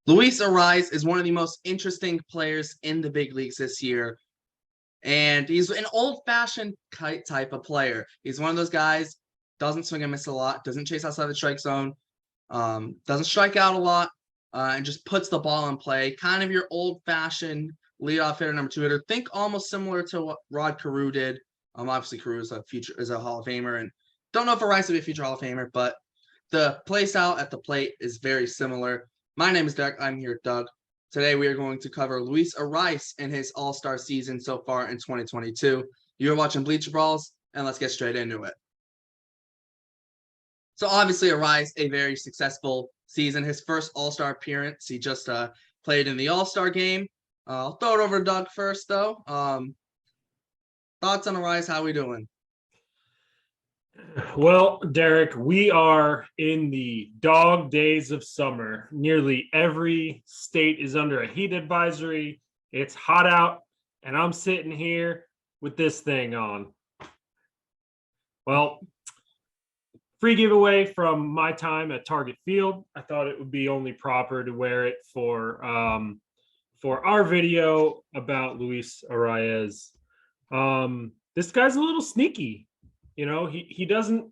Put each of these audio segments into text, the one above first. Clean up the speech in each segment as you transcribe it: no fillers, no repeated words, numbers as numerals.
Luis Arraez is one of the most interesting players in the big leagues this year. And he's an old-fashioned type of player. He's one of those guys, doesn't swing and miss a lot, doesn't chase outside the strike zone, doesn't strike out a lot, and just puts the ball in play. Kind of your old-fashioned leadoff hitter, number two hitter. Think almost similar to what Rod Carew did. Obviously Carew is a Hall of Famer, and don't know if Arraez will be a future Hall of Famer, but the play style at the plate is very similar. My name is Derek. I'm here, Doug. Today we are going to cover Luis Arraez and his All-Star season so far in 2022. You're watching Bleacher Brawls, and let's get straight into it. So obviously Arraez, a very successful season. His first All-Star appearance, he just played in the All-Star game. I'll throw it over to Doug first, though. Thoughts on Arraez? How we doing? Well, Derek, we are in the dog days of summer. Nearly every state is under a heat advisory. It's hot out, and I'm sitting here with this thing on. Well, free giveaway from my time at Target Field. I thought it would be only proper to wear it for our video about Luis Arraez. This guy's a little sneaky. You know, he doesn't,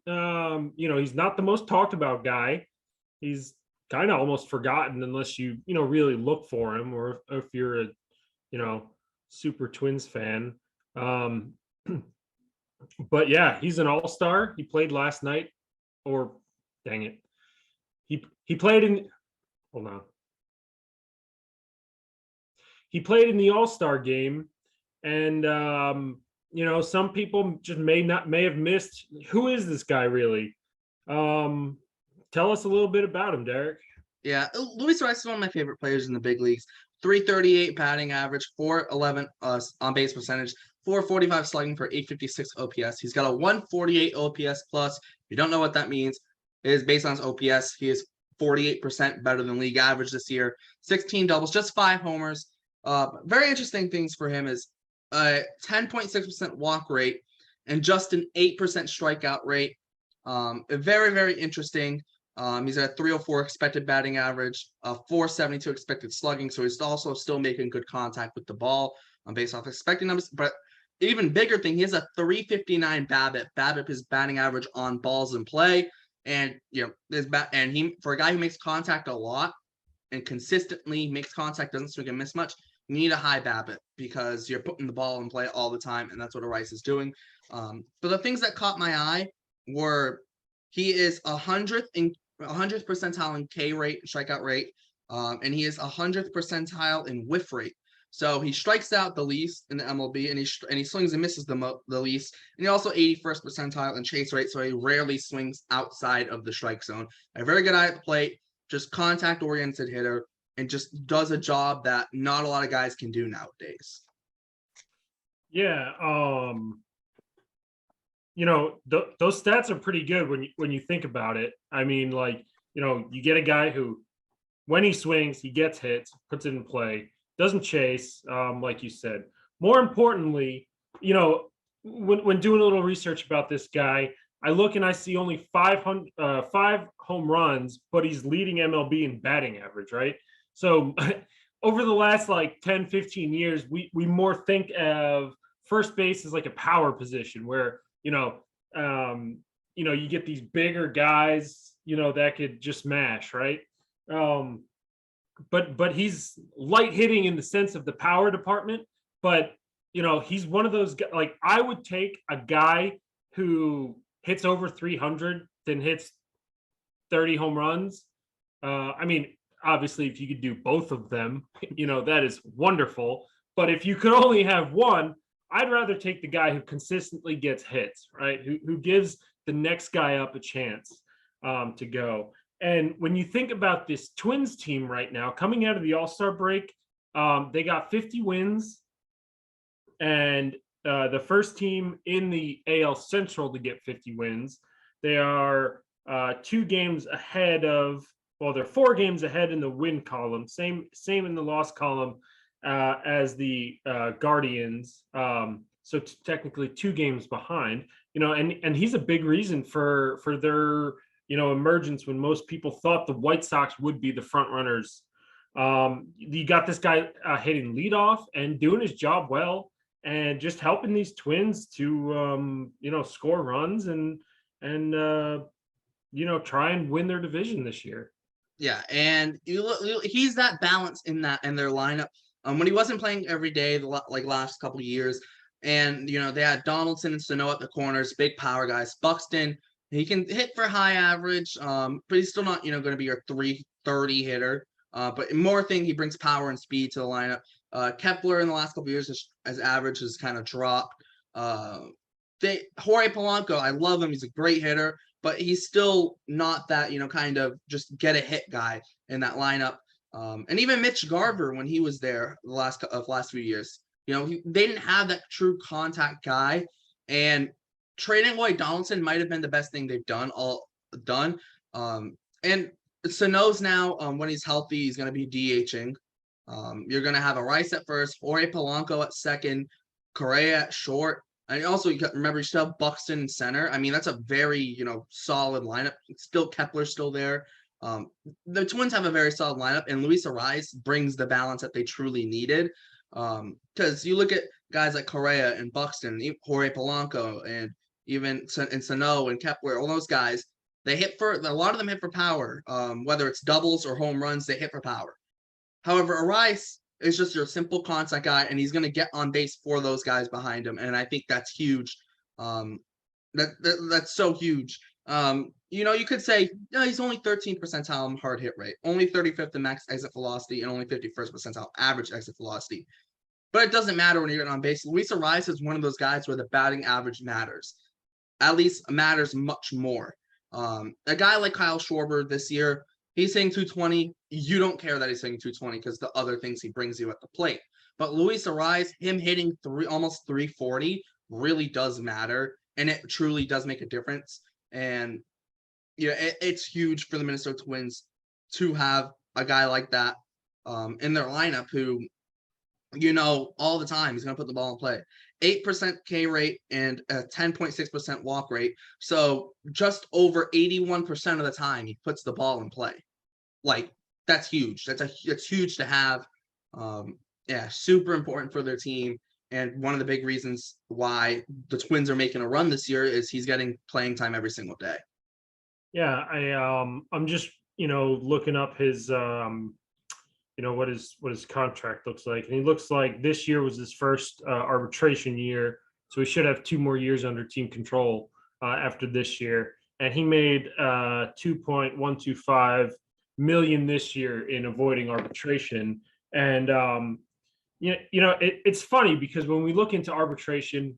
he's not the most talked about guy. He's kind of almost forgotten unless you really look for him, or if you're a, super Twins fan. But yeah, he's an all-star. He played last night, or dang it. He played in, hold on. He played in the all-star game, and, some people just may have missed. Who is this guy really? Tell us a little bit about him, Derek. Yeah, Luis Arraez is one of my favorite players in the big leagues. 338 batting average, 411 on base percentage, 445 slugging for 856 OPS. He's got a 148 OPS plus. If you don't know what that means, it is based on his OPS. He is 48% better than league average this year. 16 doubles, just 5 homers. Very interesting things for him is 10.6% walk rate and just an 8% strikeout rate. Very, very interesting. He's at a 304 expected batting average, 472 expected slugging, so he's also still making good contact with the ball based off expected numbers. But even bigger thing, he has a 359 BABIP. BABIP is batting average on balls in play, and he for a guy who makes contact a lot and consistently makes contact, doesn't swing and miss much. You need a high BABIP because you're putting the ball in play all the time, and that's what Arraez is doing. But the things that caught my eye were he is 100th percentile in K rate, strikeout rate, and he is 100th percentile in whiff rate. So he strikes out the least in the MLB, and he swings and misses the least. And he also 81st percentile in chase rate, so he rarely swings outside of the strike zone. A very good eye at the plate, just contact-oriented hitter, and just does a job that not a lot of guys can do nowadays. Yeah, those stats are pretty good when you think about it. I mean, you get a guy who, when he swings, he gets hits, puts it in play, doesn't chase, like you said. More importantly, when doing a little research about this guy, I look and I see only 5 home runs, but he's leading MLB in batting average, right? So over the last 10, 15 years, we more think of first base as like a power position where, you get these bigger guys, that could just mash, right? But he's light hitting in the sense of the power department. But, he's one of those guys, I would take a guy who hits over 300 than hits 30 home runs. Obviously, if you could do both of them, that is wonderful. But if you could only have one, I'd rather take the guy who consistently gets hits, right? Who gives the next guy up a chance to go. And when you think about this Twins team right now, coming out of the All-Star break, they got 50 wins. And the first team in the AL Central to get 50 wins. They are 2 games ahead of, they're 4 games ahead in the win column, same in the loss column as the Guardians. So technically 2 games behind, and he's a big reason for their, emergence when most people thought the White Sox would be the front runners You got this guy hitting leadoff and doing his job well, and just helping these Twins to score runs and try and win their division this year. Yeah, and he's that balance in their lineup. When he wasn't playing every day, like last couple of years, and they had Donaldson and Sano at the corners, big power guys. Buxton, he can hit for high average, but he's still not going to be your 330 hitter. But more thing, he brings power and speed to the lineup. Kepler in the last couple of years as average has kind of dropped. Jorge Polanco, I love him. He's a great hitter, but he's still not that, kind of just get a hit guy in that lineup. And even Mitch Garver, when he was there the last few years, they didn't have that true contact guy. And trading away Donaldson might have been the best thing they've done. And Sano's now, when he's healthy, he's going to be DHing. You're going to have Arraez at first, Jorge Polanco at second, Correa at short. And also, remember, you still have Buxton in center. I mean, that's a very, solid lineup. Still Kepler's still there. The Twins have a very solid lineup, and Luis Arraez brings the balance that they truly needed. Because you look at guys like Correa and Buxton, Jorge Polanco, and even Sano and Kepler, all those guys, a lot of them hit for power. Whether it's doubles or home runs, they hit for power. However, Arraez is just your simple contact guy, and he's going to get on base for those guys behind him, and I think that's huge. That's so huge. You could say he's only 13th percentile hard hit rate, only 35th in max exit velocity, and only 51st percentile average exit velocity. But it doesn't matter when you're getting on base. Luis Arraez is one of those guys where the batting average matters. At least matters much more. A guy like Kyle Schwarber this year, he's hitting 220. You don't care that he's hitting 220 because the other things he brings you at the plate. But Luis Arraez, him hitting almost 340 really does matter, and it truly does make a difference. And it's huge for the Minnesota Twins to have a guy like that in their lineup who, all the time he's going to put the ball in play. 8% K rate and a 10.6% walk rate. So just over 81% of the time he puts the ball in play. Like, that's huge. That's huge to have. Super important for their team. And one of the big reasons why the Twins are making a run this year is he's getting playing time every single day. Yeah, I'm just looking up his what his contract looks like, and he looks like this year was his first arbitration year, so he should have 2 more years under team control after this year. And he made $2.125 million this year in avoiding arbitration. And it's funny because when we look into arbitration,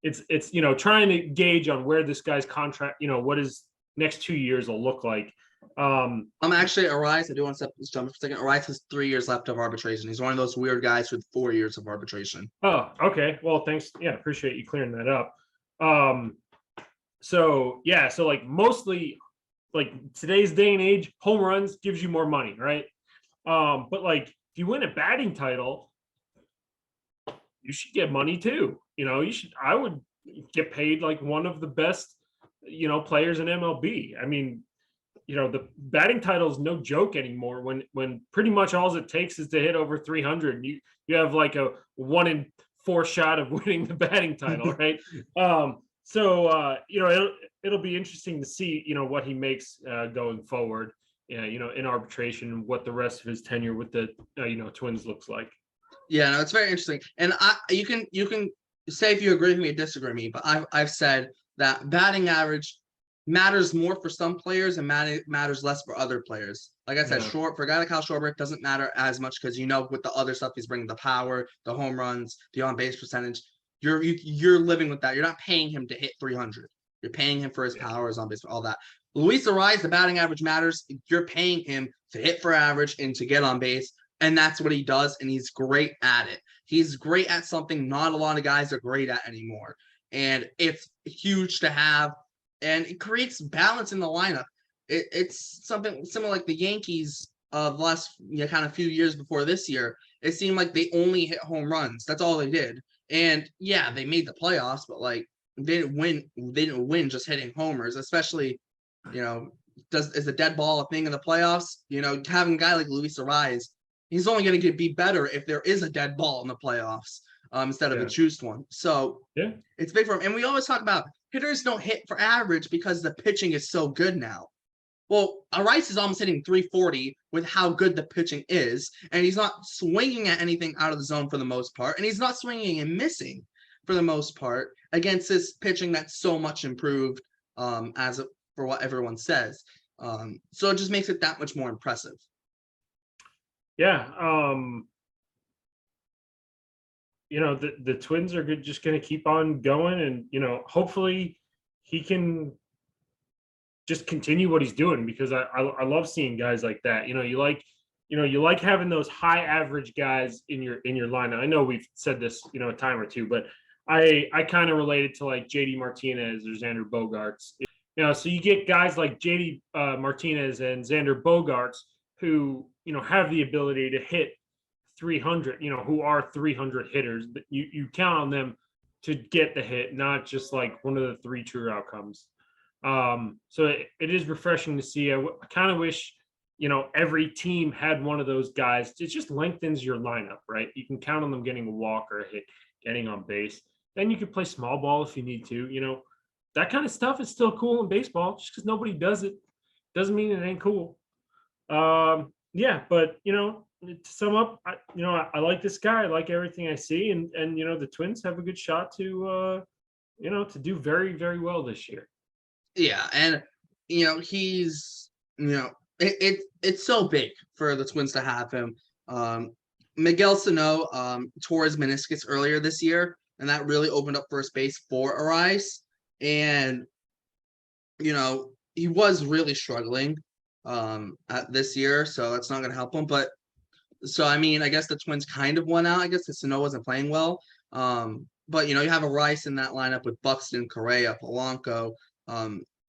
it's trying to gauge on where this guy's contract, what his next 2 years will look like. I'm actually Arraez. I do want to jump for a second. Arraez has 3 years left of arbitration. He's one of those weird guys with 4 years of arbitration. Oh, okay. Well, thanks. Yeah, appreciate you clearing that up. So like mostly like today's day and age, home runs gives you more money, right? But like if you win a batting title, you should get money too. I would get paid like one of the best, players in MLB. I mean, the batting title is no joke anymore when pretty much all it takes is to hit over 300. You have like a 1 in 4 shot of winning the batting title, right? So it'll be interesting to see, what he makes going forward, in arbitration, what the rest of his tenure with the, Twins looks like. Yeah, no, it's very interesting. And you can say if you agree with me or disagree with me, but I've said that batting average matters more for some players and matters less for other players. Like I said, for a guy like Kyle Schwarber, it doesn't matter as much because with the other stuff he's bringing, the power, the home runs, the on-base percentage, you're living with that. You're not paying him to hit 300. You're paying him for his power, his on-base, all that. Luis Arraez, the batting average matters. You're paying him to hit for average and to get on base, and that's what he does, and he's great at it. He's great at something not a lot of guys are great at anymore, and it's huge to have. And it creates balance in the lineup. It's something similar like the Yankees of the last kind of few years before this year. It seemed like they only hit home runs. That's all they did. And yeah, they made the playoffs, but like they didn't win just hitting homers, especially is a dead ball a thing in the playoffs? Having a guy like Luis Arraez, he's only going to be better if there is a dead ball in the playoffs instead of a juiced one. So it's big for him. And we always talk about hitters don't hit for average because the pitching is so good now. Well, Arraez is almost hitting 340 with how good the pitching is, and he's not swinging at anything out of the zone for the most part, and he's not swinging and missing for the most part against this pitching that's so much improved for what everyone says. So it just makes it that much more impressive. Yeah. The Twins are just going to keep on going, and, hopefully he can just continue what he's doing, because I love seeing guys like that. You like having those high average guys in your lineup. I know we've said this, a time or two, but I kind of relate it to like JD Martinez or Xander Bogaerts. So you get guys like JD Martinez and Xander Bogaerts who, have the ability to hit 300, who are 300 hitters. But you count on them to get the hit, not just like one of the 3 true outcomes. So it is refreshing to see. I kind of wish, every team had one of those guys. It just lengthens your lineup, right? You can count on them getting a walk or a hit, getting on base. Then you can play small ball if you need to. That kind of stuff is still cool in baseball. Just because nobody does it doesn't mean it ain't cool. But to sum up, I like this guy. I like everything I see, and the Twins have a good shot to to do very, very well this year. Yeah, and he's it's so big for the Twins to have him. Miguel Sano tore his meniscus earlier this year, and that really opened up first base for Arraez. And he was really struggling at this year, so that's not going to help him. But so I guess the Twins kind of won out. I guess the Sano wasn't playing well. But you have Arraez in that lineup with Buxton, Correa, Polanco,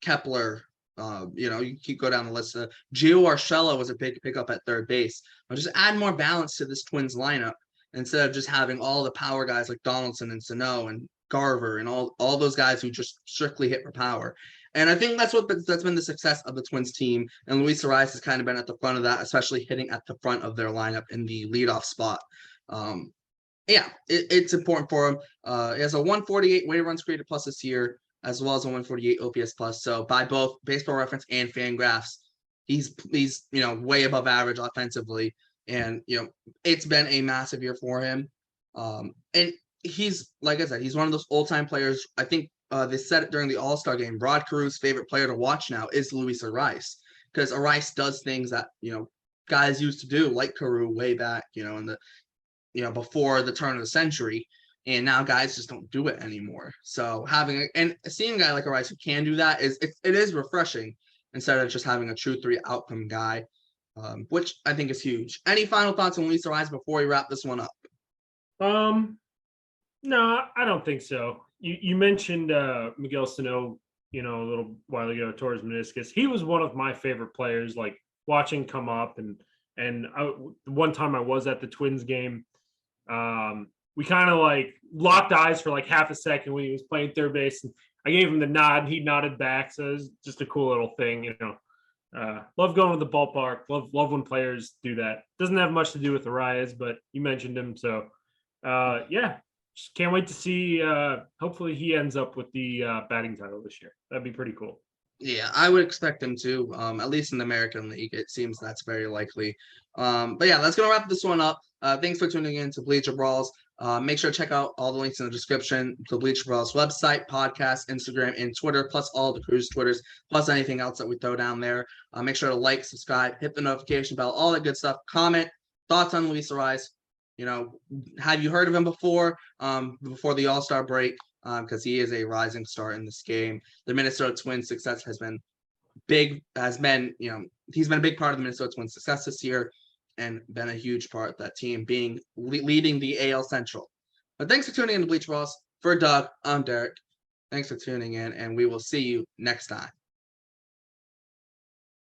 Kepler. You keep go down the list. Gio Urshela was a big pickup at third base. I'll just add more balance to this Twins lineup instead of just having all the power guys like Donaldson and Sano and Garver and all those guys who just strictly hit for power. And I think that's been the success of the Twins team. And Luis Arraez has kind of been at the front of that, especially hitting at the front of their lineup in the leadoff spot. It's important for him. He has a 148 weighted runs created plus this year, as well as a 148 OPS plus. So by both Baseball Reference and Fangraphs, he's way above average offensively. And it's been a massive year for him. And he's, like I said, he's one of those old-time players. I think they said it during the All-Star game. Rod Caru's favorite player to watch now is Luis Arraez, because Arraez does things that guys used to do, like Caru way back, in the before the turn of the century, and now guys just don't do it anymore. So seeing a guy like Arraez who can do that it is refreshing instead of just having a true 3 outcome guy, which I think is huge. Any final thoughts on Luis Arraez before we wrap this one up? No, I don't think so. You mentioned Miguel Sano, a little while ago, tore his meniscus. He was one of my favorite players, like watching come up, and one time I was at the Twins game. We kind of like locked eyes for like half a second when he was playing third base, and I gave him the nod and he nodded back. So it was just a cool little thing, love going to the ballpark. Love when players do that. Doesn't have much to do with Arraez, but you mentioned him. So just can't wait to see. Hopefully he ends up with the batting title this year. That'd be pretty cool. Yeah, I would expect him to, at least in the American League. It seems that's very likely. But yeah, that's going to wrap this one up. Thanks for tuning in to Bleacher Brawls. Make sure to check out all the links in the description to Bleacher Brawls website, podcast, Instagram, and Twitter, plus all the crew's Twitters, plus anything else that we throw down there. Make sure to like, subscribe, hit the notification bell, all that good stuff. Comment, thoughts on Luis Arraez. Have you heard of him before the All-Star break? Because he is a rising star in this game. The Minnesota Twins' success has been big. He's been a big part of the Minnesota Twins' success this year, and been a huge part of that team being leading the AL Central. But thanks for tuning in to Bleacher Brawls. For Doug, I'm Derek. Thanks for tuning in, and we will see you next time.